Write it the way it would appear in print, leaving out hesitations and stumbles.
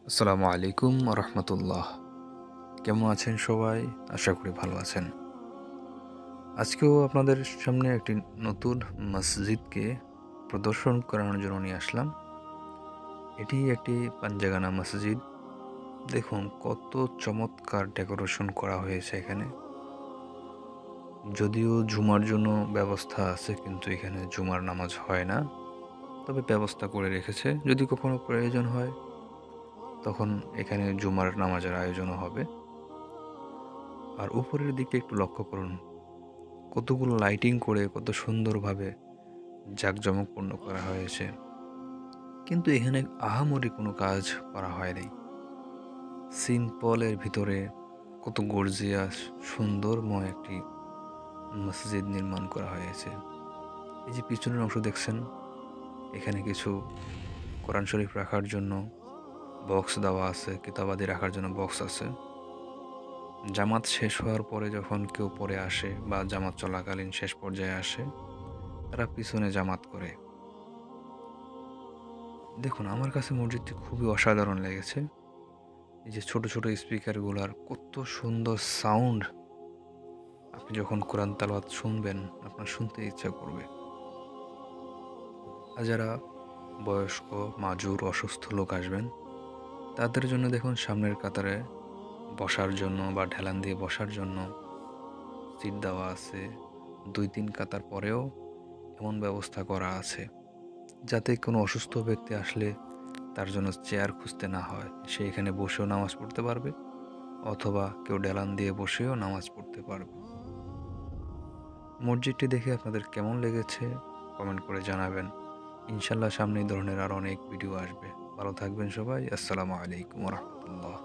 আসসালামু আলাইকুম রহমতুল্লাহ। কেমন আছেন সবাই? আশা করি ভালো আছেন। আজকেও আপনাদের সামনে একটি নতুন মসজিদকে প্রদর্শন করানোর জন্য নিয়ে আসলাম। এটি একটি পাঞ্জাগানা মসজিদ। দেখুন কত চমৎকার ডেকোরেশন করা হয়েছে এখানে। যদিও জুমার জন্য ব্যবস্থা আছে, কিন্তু এখানে জুমার নামাজ হয় না। তবে ব্যবস্থা করে রেখেছে, যদি কখনো প্রয়োজন হয় তখন এখানে জুমার নামাজের আয়োজনও হবে। আর উপরের দিকে একটু লক্ষ্য করুন, কতগুলো লাইটিং করে কত সুন্দরভাবে জাঁকজমকপূর্ণ করা হয়েছে। কিন্তু এখানে আহামরি কোনো কাজ করা হয়নি। সিম্পলের ভিতরে কত গর্জিয়াস সুন্দরময় একটি মসজিদ নির্মাণ করা হয়েছে। এই যে পিছনের অংশ দেখছেন, এখানে কিছু কোরআন শরীফ রাখার জন্য বক্স দেওয়া আছে, কিতাবাদি রাখার জন্য বক্স আছে। জামাত শেষ হওয়ার পরে যখন কেউ পরে আসে বা জামাত চলাকালীন শেষ পর্যায়ে আসে, তারা পিছনে জামাত করে। দেখুন, আমার কাছে মসজিদটি খুবই অসাধারণ লেগেছে। এই যে ছোট ছোট স্পিকারগুলার কত সুন্দর সাউন্ড! আপনি যখন কোরআন তেলাওয়াত শুনবেন, আপনার শুনতে ইচ্ছা করবে। আর যারা বয়স্ক, মাজুর, অসুস্থ লোক আসবেন, তাদের জন্য দেখুন সামনের কাতারে বসার জন্য বা ঢেলান দিয়ে বসার জন্য সিট দেওয়া আছে। ২-৩ কাতার পরেও এমন ব্যবস্থা করা আছে, যাতে কোনো অসুস্থ ব্যক্তি আসলে তার জন্য চেয়ার খুঁজতে না হয়। সে এখানে বসেও নামাজ পড়তে পারবে, অথবা কেউ ডেলান দিয়ে বসেও নামাজ পড়তে পারবে। মসজিদটি দেখে আপনাদের কেমন লেগেছে কমেন্ট করে জানাবেন। ইনশাল্লাহ সামনে এই ধরনের আরও অনেক ভিডিও আসবে। ভালো থাকবেন সবাই। আসসালামু আলাইকুম রহমতুল্লাহ।